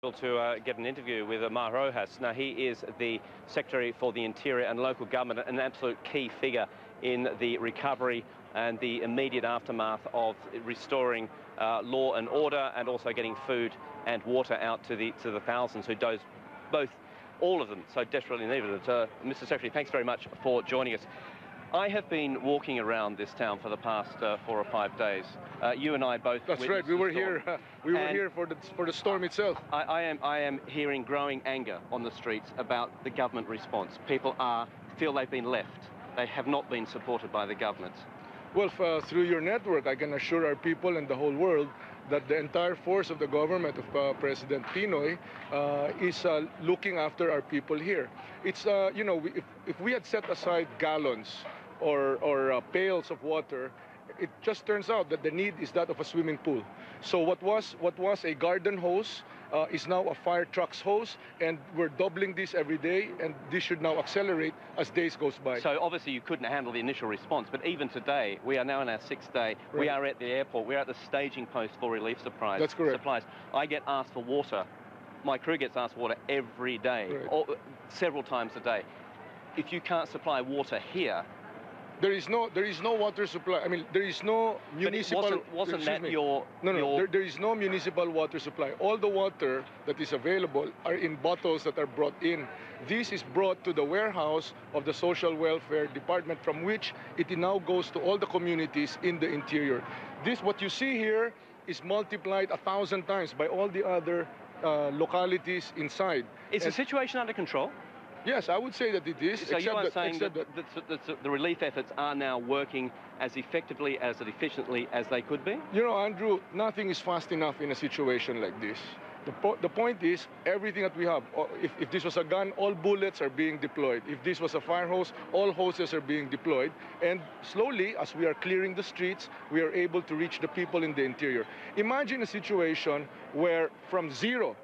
To get an interview with Mar Roxas. Now, he is the Secretary for the Interior and Local Government, an absolute key figure in the recovery and the immediate aftermath of restoring law and order, and also getting food and water out to the thousands who all of them so desperately needed it. Mr. Secretary, thanks very much for joining us. I have been walking around this town for the past 4 or 5 days. You and I both. That's right. We were here. We were here for the storm itself. I am hearing growing anger on the streets about the government response. People feel they've been left. They have not been supported by the government. Well, through your network, I can assure our people and the whole world that the entire force of the government of President Pinoy is looking after our people here. It's you know, if we had set aside gallons or pails of water, it just turns out that the need is that of a swimming pool. So what was a garden hose is now a fire truck's hose, and we're doubling this every day, and this should now accelerate as days goes by. So obviously you couldn't handle the initial response, but even today, we are now in our 6th day, right. We are at the airport, we're at the staging post for relief supplies. That's correct. Supplies. I get asked for water. My crew gets asked for water every day, right. Several times a day. If you can't supply water here, there is no water supply. I mean, there is no municipal. Wasn't that your? No. There is no municipal water supply. All the water that is available are in bottles that are brought in. This is brought to the warehouse of the Social Welfare Department, from which it now goes to all the communities in the interior. What you see here is multiplied 1,000 times by all the other localities inside. Is the situation under control? Yes, I would say that it is. So you are saying that the relief efforts are now working as effectively, as efficiently as they could be? You know, Andrew, nothing is fast enough in a situation like this. The point is, everything that we have, if this was a gun, all bullets are being deployed. If this was a fire hose, all hoses are being deployed. And slowly, as we are clearing the streets, we are able to reach the people in the interior. Imagine a situation where from zero,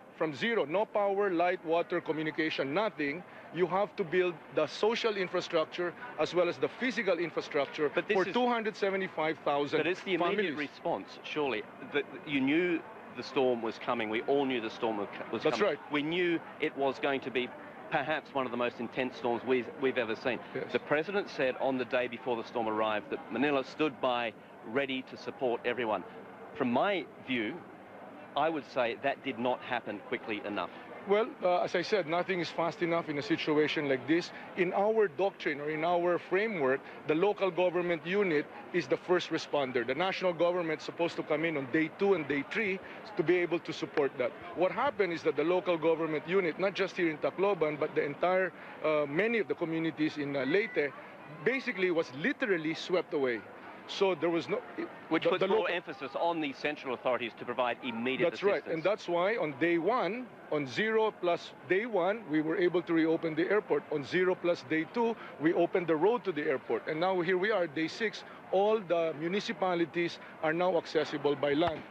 no power, light, water, communication, nothing, you have to build the social infrastructure as well as the physical infrastructure for 275,000 But it's the immediate response, surely. You knew the storm was coming. We all knew the storm was coming. That's right. We knew it was going to be perhaps one of the most intense storms we've ever seen. Yes. The President said on the day before the storm arrived that Manila stood by, ready to support everyone. From my view, I would say that did not happen quickly enough. Well, as I said, nothing is fast enough in a situation like this. In our doctrine or in our framework, the local government unit is the first responder. The national government is supposed to come in on day 2 and day 3 to be able to support that. What happened is that the local government unit, not just here in Tacloban, but the entire, many of the communities in Leyte, basically was literally swept away. So there was no... Which puts more emphasis on the central authorities to provide immediate assistance. That's right, and that's why on day 1, on 0 plus day 1, we were able to reopen the airport. On 0 plus day 2, we opened the road to the airport. And now here we are, day 6, all the municipalities are now accessible by land.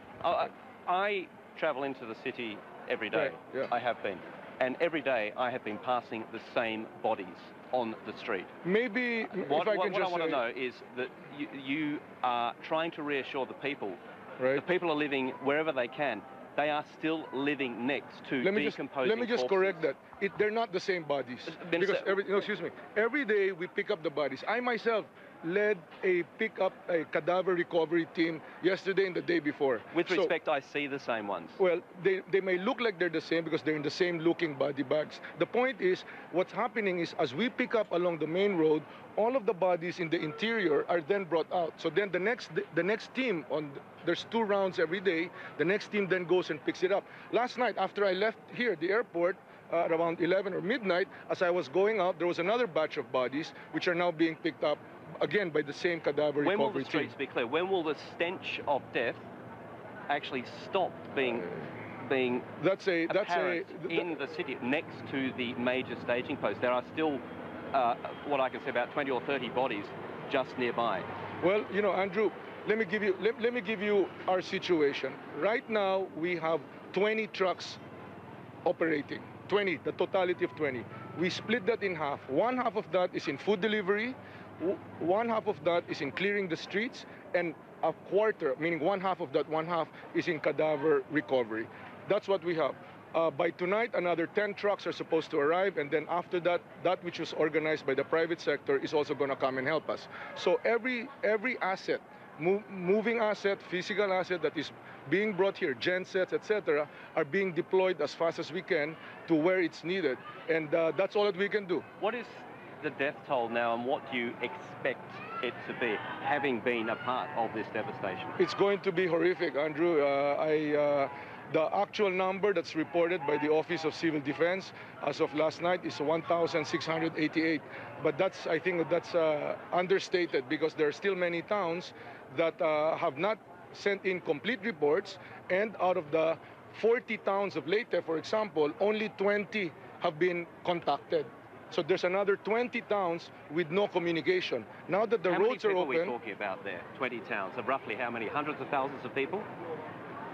I travel into the city every day. Right, yeah. I have been. And every day I have been passing the same bodies on the street. Maybe what I want to know is that you are trying to reassure the people. Right. The people are living wherever they can. They are still living next to decomposing Let me just corpses. correct that. They're not the same bodies. Because every day we pick up the bodies. I myself led a cadaver recovery team yesterday and the day before. With respect, I see the same ones. Well, they may look like they're the same because they're in the same looking body bags. The point is, what's happening is as we pick up along the main road, all of the bodies in the interior are then brought out. So then the next team, there's 2 rounds every day, the next team then goes and picks it up. Last night, after I left here, the airport, around 11 or midnight, as I was going out, there was another batch of bodies which are now being picked up again by the same cadaver recovery team. When will the streets be clear? When will the stench of death actually stop being apparent in the city next to the major staging post? There are still, what I can say, about 20 or 30 bodies just nearby. Well, you know, Andrew, let me give you our situation. Right now, we have 20 trucks operating. 20, the totality of 20. We split that in half. One half of that is in food delivery, one half of that is in clearing the streets, and a quarter, meaning one half of that one half, is in cadaver recovery. That's what we have. By tonight, another 10 trucks are supposed to arrive, and then after that, that which was organized by the private sector is also going to come and help us. So every asset, moving asset, physical asset that is being brought here, gensets, etc., are being deployed as fast as we can to where it's needed, and that's all that we can do. What is the death toll now, and what do you expect it to be, having been a part of this devastation? It's going to be horrific, Andrew. The actual number that's reported by the Office of Civil Defense as of last night is 1,688. But I think that's understated, because there are still many towns that have not sent in complete reports, and out of the 40 towns of Leyte, for example, only 20 have been contacted. So there's another 20 towns with no communication. Now that the roads are open... How many people are we talking about there? 20 towns. Of roughly how many? Hundreds of thousands of people?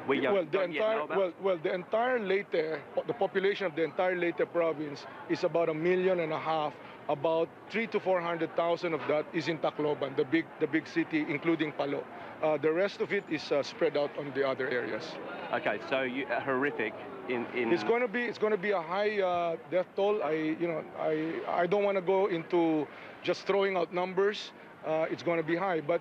The entire Leyte, the population of the entire Leyte province is about 1.5 million. About 300,000 to 400,000 of that is in Tacloban, the big city, including Palo. The rest of it is spread out on the other areas. Okay, so horrific. It's going to be a high death toll. I don't want to go into just throwing out numbers. It's going to be high, but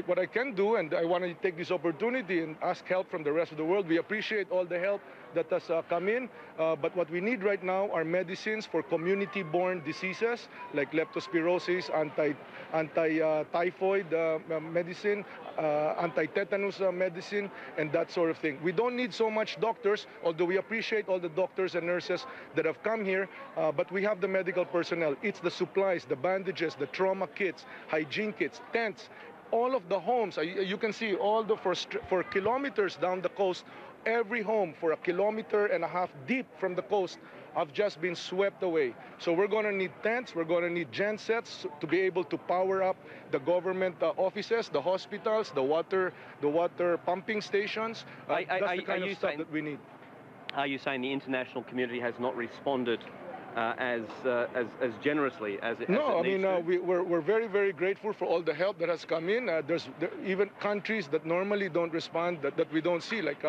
what I can do, and I want to take this opportunity and ask help from the rest of the world. We appreciate all the help that has come in, but what we need right now are medicines for community-borne diseases like leptospirosis, anti-typhoid medicine, anti-tetanus medicine, and that sort of thing. We don't need so much doctors, although we appreciate all the doctors and nurses that have come here, but we have the medical personnel. It's the supplies, the bandages, the trauma kits, hygiene kits, tents, all of the homes. You can see all for kilometers down the coast, every home for 1.5 kilometers deep from the coast have just been swept away. So we're going to need tents, we're going to need gensets to be able to power up the government offices, the hospitals, the water pumping stations. That's the kind of stuff that we need. Are you saying the international community has not responded as generously as it needs to? No, I mean, we're very, very grateful for all the help that has come in. There's even countries that normally don't respond that we don't see, like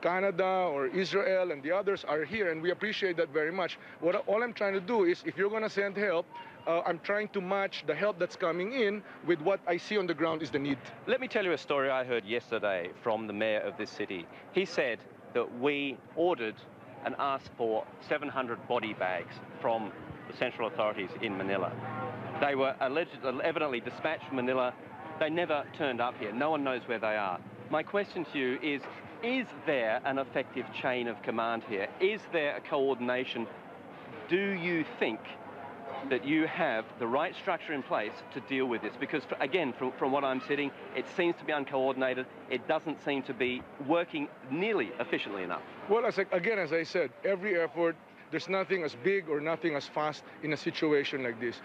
Canada or Israel, and the others are here, and we appreciate that very much. All I'm trying to do is, if you're going to send help, I'm trying to match the help that's coming in with what I see on the ground is the need. Let me tell you a story I heard yesterday from the mayor of this city. He said that we ordered and asked for 700 body bags from the central authorities in Manila. They were evidently dispatched from Manila. They never turned up here. No one knows where they are. My question to you is there an effective chain of command here? Is there a coordination? Do you think that you have the right structure in place to deal with this? Because, again, from what I'm sitting, it seems to be uncoordinated. It doesn't seem to be working nearly efficiently enough. Well, as I said, every effort, there's nothing as big or nothing as fast in a situation like this.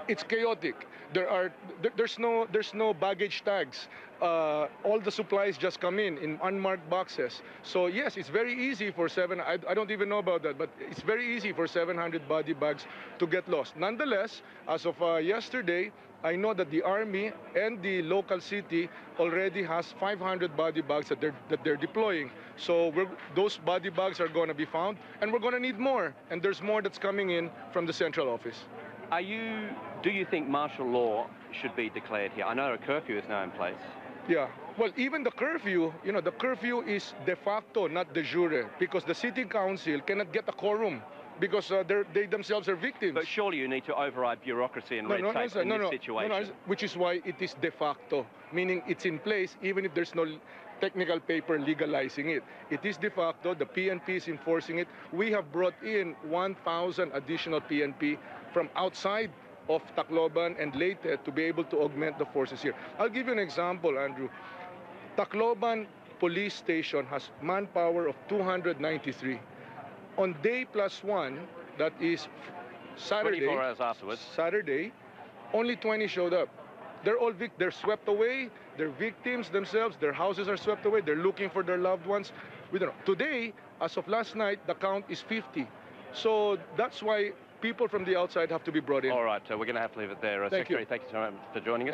It's chaotic. There's no baggage tags. All the supplies just come in unmarked boxes. So yes, it's very easy for I don't even know about that, but it's very easy for 700 body bags to get lost. Nonetheless, as of yesterday, I know that the Army and the local city already has 500 body bags that they're deploying. So those body bags are going to be found, and we're going to need more. And there's more that's coming in from the central office. Do you think martial law should be declared here? I know a curfew is now in place. Yeah, well, even the curfew, the curfew is de facto, not de jure, because the city council cannot get a quorum because they themselves are victims. But surely you need to override bureaucracy and red tape in this situation. Which is why it is de facto, meaning it's in place even if there's no technical paper legalizing it. It is de facto, the PNP is enforcing it. We have brought in 1,000 additional PNP from outside of Tacloban and Leyte to be able to augment the forces here. I'll give you an example, Andrew. Tacloban Police Station has manpower of 293. On day +1, that is Saturday, 24 hours afterwards, Saturday, only 20 showed up. They're all they're swept away. They're victims themselves. Their houses are swept away. They're looking for their loved ones. We don't know. Today, as of last night, the count is 50. So that's why people from the outside have to be brought in. All right, we're going to have to leave it there. Secretary, thank you so much for joining us.